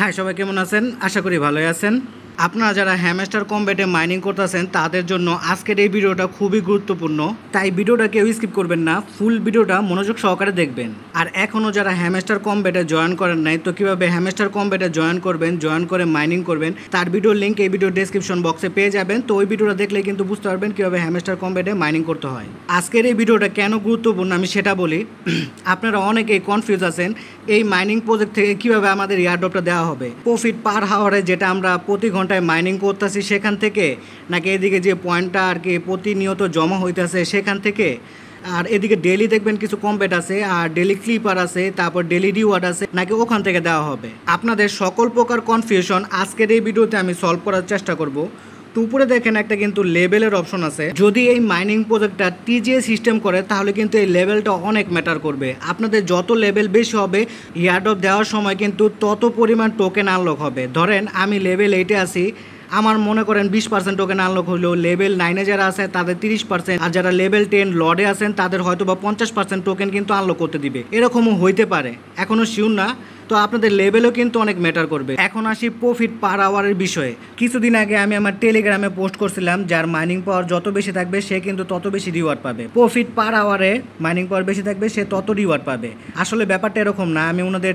High সবাই কেমন আছেন? আশা করি ভালোই আছেন। আপনারা যারা হ্যামস্টার কম্ব্যাটে মাইনিং করতেছেন তাদের জন্য আজকের এই ভিডিওটা খুবই গুরুত্বপূর্ণ, তাই ভিডিওটা কেউ স্কিপ করবেন না, ফুল ভিডিওটা মনোযোগ সহকারে দেখবেন। আর এখনও যারা হ্যামস্টার কম্ব্যাটে জয়েন করেন নাই, তো কীভাবে হ্যামস্টার কম্ব্যাটে জয়েন করবেন, জয়েন করে মাইনিং করবেন তার ভিডিওর লিঙ্ক এই ভিডিও ডেসক্রিপশন বক্সে পেয়ে যাবেন। তো ওই ভিডিওটা দেখলে কিন্তু বুঝতে পারবেন কীভাবে হ্যামস্টার কম্ব্যাটে মাইনিং করতে হয়। আজকের এই ভিডিওটা কেন গুরুত্বপূর্ণ আমি সেটা বলি। আপনারা অনেকেই কনফিউজ আছেন এই মাইনিং প্রজেক্ট থেকে কীভাবে আমাদের এয়ারড্রপটা দেওয়া হবে, প্রফিট পার হাওয়ারে যেটা আমরা প্রতি ঘন্টায় মাইনিং করতেছি সেখান থেকে, নাকি এদিকে যে পয়েন্টটা আর কি প্রতিনিয়ত জমা হইতেছে সেখান থেকে, আর এদিকে ডেলি দেখবেন কিছু কম্ব্যাট আছে, আর ডেলি ক্লিপার আছে, তারপর ডেলি রিওয়ার্ড আছে, নাকি ওখান থেকে দেওয়া হবে। আপনাদের সকল প্রকার কনফিউশন আজকের এই ভিডিওতে আমি সলভ করার চেষ্টা করব। তো উপরে দেখেন একটা কিন্তু লেভেলের অপশন আছে। যদি এই মাইনিং প্রজেক্টটা টিজিএ সিস্টেম করে তাহলে কিন্তু এই লেভেলটা অনেক ম্যাটার করবে। আপনাদের যত লেভেল বেশি হবে এয়ারড্রপ দেওয়ার সময় কিন্তু তত পরিমাণ টোকেন আনলক হবে। ধরেন আমি লেভেল 8-এ আছি, আমার মনে করেন 20% টোকেন আনলক হলো, লেভেল 9-এ যারা আছে তাদের 30%, আর যারা লেভেল 10 লর্ডে আছেন তাদের হয়তো বা 50% টোকেন কিন্তু আনলক করতে দিবে। এরকমও হইতে পারে, এখনও শিওর না। তো আপনাদের লেভেলও কিন্তু অনেক ম্যাটার করবে। এখন আসি প্রফিট পার আওয়ারের বিষয়ে। কিছুদিন আগে আমি আমার টেলিগ্রামে পোস্ট করছিলাম, যার মাইনিং পাওয়ার যত বেশি থাকবে সে কিন্তু তত বেশি রিওয়ার্ড পাবে। প্রফিট পার আওয়ারে মাইনিং পাওয়ার বেশি থাকবে সে তত রিওয়ার্ড পাবে। আসলে ব্যাপারটা এরকম না। আমি ওনাদের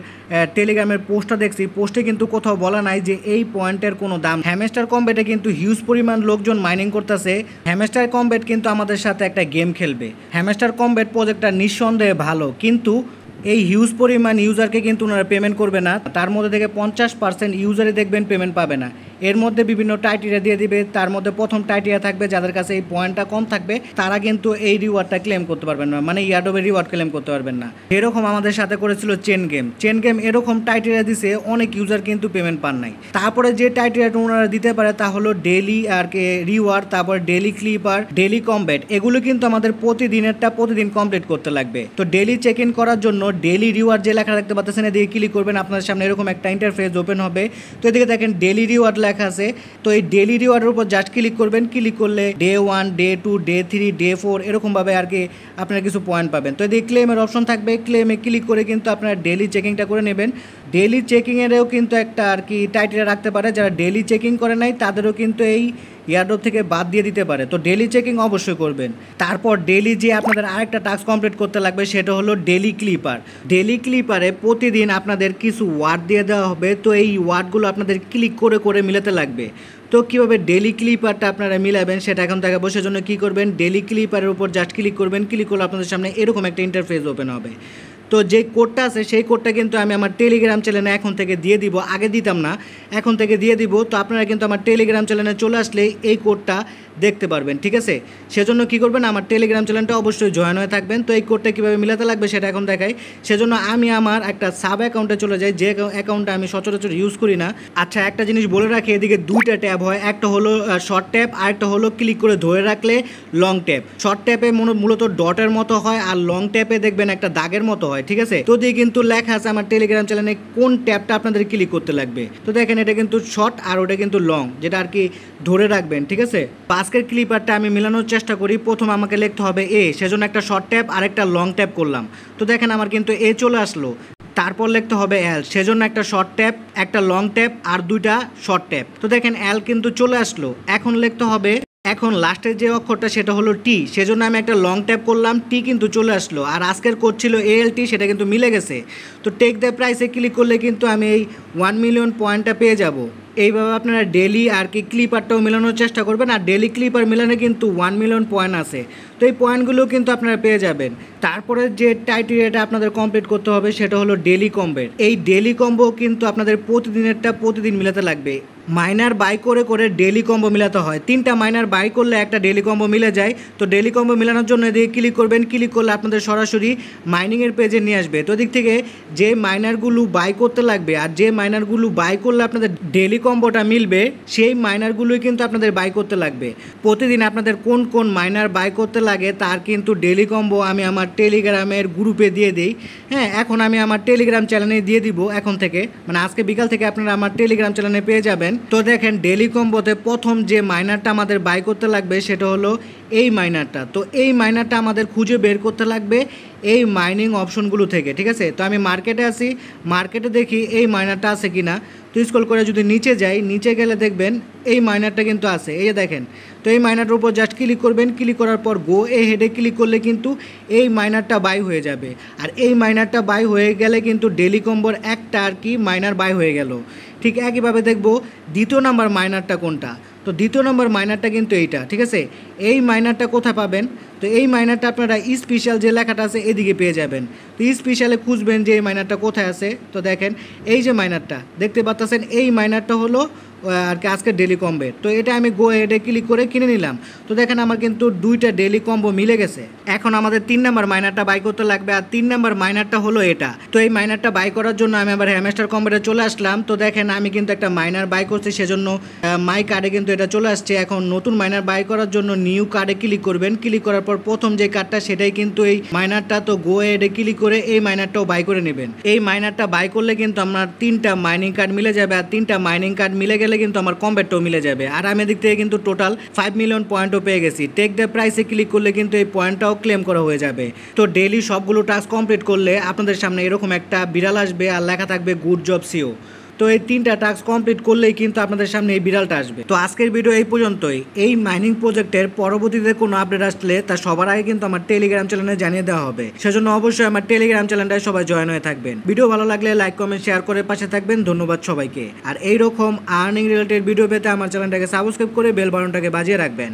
টেলিগ্রামের পোস্টটা দেখছি, পোস্টে কিন্তু কোথাও বলা নাই যে এই পয়েন্টের কোনো দাম। হ্যামস্টার কম্ব্যাটে কিন্তু হিউজ পরিমাণ লোকজন মাইনিং করতেছে। হ্যামস্টার কম্ব্যাট কিন্তু আমাদের সাথে একটা গেম খেলবে। হ্যামস্টার কম্ব্যাট প্রজেক্টটা নিঃসন্দেহে ভালো, কিন্তু এই হিউজ পরিমাণ ইউজারকে কিন্তু ওনারা পেমেন্ট করবে না। তার মধ্যে থেকে 50% ইউজারই দেখবেন পেমেন্ট পাবে না। এর মধ্যে বিভিন্ন টাইটেরিয়া দিয়ে দিবে। তার মধ্যে প্রথম টাইটেরিয়া থাকবে যাদের কাছে এই পয়েন্টটা কম থাকবে তারা কিন্তু এই রিওয়ার্ডটা ক্লেম করতে পারবেন না, মানে এয়ারড্রপের রিওয়ার্ড ক্লেম করতে পারবেন না। এরকম আমাদের সাথে করেছিল চেন গেম এরকম টাইটেরিয়া দিছে, অনেক ইউজার কিন্তু পেমেন্ট পান নাই। তারপরে যে টাইটেরিয়াটা ওনারা দিতে পারে তা হলো ডেলি আর কি রিওয়ার্ড, তারপর ডেলি ক্লিপার, ডেলি কম্ব্যাট। এগুলো কিন্তু আমাদের প্রতিদিনেরটা প্রতিদিন কমপ্লিট করতে লাগবে। তো ডেলি চেক ইন করার জন্য ডেলি রিওয়ার্ড যে লেখা দেখতে পাচ্ছেন এদিকে ক্লিক করবেন, আপনাদের সামনে এরকম একটা ইন্টারফেস ওপেন হবে। তো এদিকে দেখেন ডেলি রিওয়ার্ড লেখা আছে। তো এই ডেলি রিওয়ার্ডের উপর জাস্ট ক্লিক করবেন। ক্লিক করলে ডে 1, ডে 2, ডে 3, ডে 4 এরকমভাবে আর কি আপনারা কিছু পয়েন্ট পাবেন। তো এদিকে ক্লেমের অপশন থাকবে, ক্লেমে ক্লিক করে কিন্তু আপনারা ডেলি চেকিংটা করে নেবেন। ডেলি চেকিংয়েরও কিন্তু একটা আর কি টাইটেরিয়া রাখতে পারে, যারা ডেলি চেকিং করে নাই তাদেরও কিন্তু এই এয়ারড্রপ থেকে বাদ দিয়ে দিতে পারে। তো ডেলি চেকিং অবশ্যই করবেন। তারপর ডেলি যে আপনাদের আরেকটা টাস্ক কমপ্লিট করতে লাগবে সেটা হলো ডেলি ক্লিপার। ডেলি ক্লিপারে প্রতিদিন আপনাদের কিছু ওয়ার্ড দিয়ে দেওয়া হবে। তো এই ওয়ার্ডগুলো আপনাদের ক্লিক করে করে মিলাতে লাগবে। তো কীভাবে ডেলি ক্লিপারটা আপনারা মিলাবেন সেটা এখন দেখাবো। সেজন্য কী করবেন, ডেলি ক্লিপারের উপর জাস্ট ক্লিক করবেন। ক্লিক করলে আপনাদের সামনে এরকম একটা ইন্টারফেস ওপেন হবে। তো যে কোডটা আছে সেই কোডটা কিন্তু আমি আমার টেলিগ্রাম চ্যানেলে এখন থেকে দিয়ে দিব, আগে দিতাম না, এখন থেকে দিয়ে দিব। তো আপনারা কিন্তু আমার টেলিগ্রাম চ্যানেলে চলে আসলে এই কোডটা দেখতে পারবেন, ঠিক আছে? সেজন্য কী করবেন, আমার টেলিগ্রাম চ্যানেলটা অবশ্যই জয়েন হয়ে থাকবেন। তো এই কোডটা কীভাবে মিলাতে লাগবে সেটা এখন দেখাই। সেজন্য আমি আমার একটা সাব অ্যাকাউন্টে চলে যাই, যে অ্যাকাউন্টটা আমি সচরাচর ইউজ করি না। আচ্ছা, একটা জিনিস বলে রাখি, এদিকে দুইটা ট্যাব হয়, একটা হলো শর্ট ট্যাব আর একটা হলো ক্লিক করে ধরে রাখলে লং ট্যাব। শর্ট ট্যাপে মূলত ডটের মতো হয়, আর লং ট্যাপে দেখবেন একটা দাগের মতো হয়, ঠিক আছে? তো দিয়ে কিন্তু লেখা আছে আমার টেলিগ্রাম চ্যানেলে কোন ট্যাবটা আপনাদের ক্লিক করতে লাগবে। তো দেখেন এটা কিন্তু শর্ট আর ওটা কিন্তু লং, যেটা আর কি ধরে রাখবেন, ঠিক আছে? আজকের ক্লিপারটা আমি মিলানোর চেষ্টা করি। প্রথম আমাকে লিখতে হবে এ, সেজন্য একটা শর্ট ট্যাব আর একটা লং ট্যাব করলাম। তো দেখেন আমার কিন্তু এ চলে আসলো। তারপর লিখতে হবে এল, সেজন্য একটা শর্ট ট্যাব, একটা লং ট্যাব আর দুইটা শর্ট ট্যাব। তো দেখেন এল কিন্তু চলে আসলো। এখন লিখতে হবে, এখন লাস্টের যে অক্ষরটা সেটা হলো টি, সেজন্য আমি একটা লং ট্যাপ করলাম, টি কিন্তু চলে আসলো। আর আজকের কোড ছিল ALT, সেটা কিন্তু মিলে গেছে। তো টেক দ্য প্রাইসে ক্লিক করলে কিন্তু আমি এই 1 মিলিয়ন পয়েন্টটা পেয়ে যাব। এইভাবে আপনারা ডেলি আর কি ক্লিপারটাও মেলানোর চেষ্টা করবেন। আর ডেলি ক্লিপার মেলানো কিন্তু 1 মিলিয়ন পয়েন্ট আছে। তো এই পয়েন্টগুলো কিন্তু আপনারা পেয়ে যাবেন। তারপরে যে টাইটেরিয়াটা আপনাদের কমপ্লিট করতে হবে সেটা হলো ডেলি কম্ব্যাট। এই ডেলি কম্বো কিন্তু আপনাদের প্রতিদিনেরটা প্রতিদিন মিলাতে লাগবে। মাইনার বাই করে করে ডেলি কম্বো মিলাতে হয়। 3টা মাইনার বাই করলে একটা ডেলি কম্বো মিলে যায়। তো ডেলি কম্বো মেলানোর জন্য এদিকে ক্লিক করবেন। ক্লিক করলে আপনাদের সরাসরি মাইনিংয়ের পেজে নিয়ে আসবে। তো দিক থেকে যে মাইনারগুলো বাই করতে লাগবে আর যে মাইনারগুলো বাই করলে আপনাদের ডেলি কম্বোটা মিলবে, সেই মাইনারগুলোই কিন্তু আপনাদের বাই করতে লাগবে। প্রতিদিন আপনাদের কোন কোন মাইনার বাই করতে লাগে তার কিন্তু ডেলি কম্বো আমি আমার টেলিগ্রামের গ্রুপে দিয়ে দিই। হ্যাঁ, এখন আমি আমার টেলিগ্রাম চ্যানেলে দিয়ে দিব। এখন থেকে মানে আজকে বিকাল থেকে আপনারা আমার টেলিগ্রাম চ্যানেলে পেয়ে যাবেন। তো দেখেন ডেলি কম্বোতে প্রথম যে মাইনারটা আমাদের বাই করতে লাগবে সেটা হলো এই মাইনারটা। তো এই মাইনারটা আমাদের খুঁজে বের করতে লাগবে এই মাইনিং অপশনগুলো থেকে, ঠিক আছে? তো আমি মার্কেটে আসি, মার্কেটে দেখি এই মাইনারটা আছে কি না। তো তো স্ক্রল করে যদি নিচে যাই, নিচে গেলে দেখবেন এই মাইনারটা কিন্তু আছে, এই যে দেখেন। তো এই মাইনারটার উপর জাস্ট ক্লিক করবেন, ক্লিক করার পর গো এ হেডে ক্লিক করলে কিন্তু এই মাইনারটা বাই হয়ে যাবে। আর এই মাইনারটা বাই হয়ে গেলে কিন্তু ডেলি কম্বোর একটা আর কি মাইনার বাই হয়ে গেল। ঠিক একইভাবে দেখব দ্বিতীয় নাম্বার মাইনারটা কোনটা। তো দ্বিতীয় নম্বর মাইনারটা কিন্তু এইটা, ঠিক আছে। এই মাইনারটা কোথায় পাবেন? তো এই মাইনারটা আপনারা স্পেশাল যে লেখাটা আছে এদিকে পেয়ে যাবেন। তো স্পেশালে খুঁজবেন যে এই মাইনারটা কোথায় আছে। তো দেখেন এই যে মাইনারটা দেখতে পাচ্ছেন, এই মাইনারটা হলো আর কি আজকে ডেলি কম্বে। তো এটা আমি গো হেডে ক্লিক করে কিনে নিলাম। তো দেখেন আমার কিন্তু 2টা ডেলি কম্বো মিলে গেছে। এখন আমাদের 3 নাম্বার মাইনারটা বাই করতে লাগবে, আর 3 নাম্বার মাইনারটা হলো এটা। তো এই মাইনারটা বাই করার জন্য আমি আবার হ্যামস্টার কম্বেটে চলে আসলাম। তো দেখেন আমি কিন্তু একটা মাইনার বাই করছি, সেজন্য মাই কার্ডে কিন্তু এটা চলে আসছে। এখন নতুন মাইনার বাই করার জন্য নিউ কার্ডে ক্লিক করবেন, ক্লিক করার পর প্রথম যে কার্ডটা সেটাই কিন্তু এই মাইনারটা। তো গো হেডে ক্লিক করে এই মাইনারটাও বাই করে নেবেন। এই মাইনারটা বাই করলে কিন্তু আমার 3টা মাইনিং কার্ড মিলে যাবে, আর 3টা মাইনিং কার্ড মিলে গেলে কিন্তু আমার কম্বেটটাও মিলে যাবে। আর আমি এদিক থেকে কিন্তু টোটাল 5 মিলিয়ন পয়েন্টও পেয়ে গেছি। টেক দ্য প্রাইসে ক্লিক করলে কিন্তু এই পয়েন্টটাও ক্লেম করা হয়ে যাবে। তো ডেইলি সবগুলো টাস্ক কমপ্লিট করলে আপনাদের সামনে এরকম একটা বিড়াল আসবে আর লেখা থাকবে গুড জব সিও। তো এই 3টা টাস্ক কমপ্লিট করলেই কিন্তু আপনাদের সামনে এই বিড়ালটা আসবে। তো আজকের ভিডিও এই পর্যন্তই। এই মাইনিং প্রজেক্টের পরবর্তীতে কোনো আপডেট আসলে তা সবার আগে কিন্তু আমার টেলিগ্রাম চ্যানেলে জানিয়ে দেওয়া হবে। সেজন্য অবশ্যই আমার টেলিগ্রাম চ্যানেলটায় সবাই জয়েন হয়ে থাকবেন। ভিডিও ভালো লাগলে লাইক কমেন্ট শেয়ার করে পাশে থাকবেন। ধন্যবাদ সবাইকে। আর এইরকম আর্নিং রিলেটেড ভিডিও পেতে আমার চ্যানেলটাকে সাবস্ক্রাইব করে বেল বাটনটাকে বাজিয়ে রাখবেন।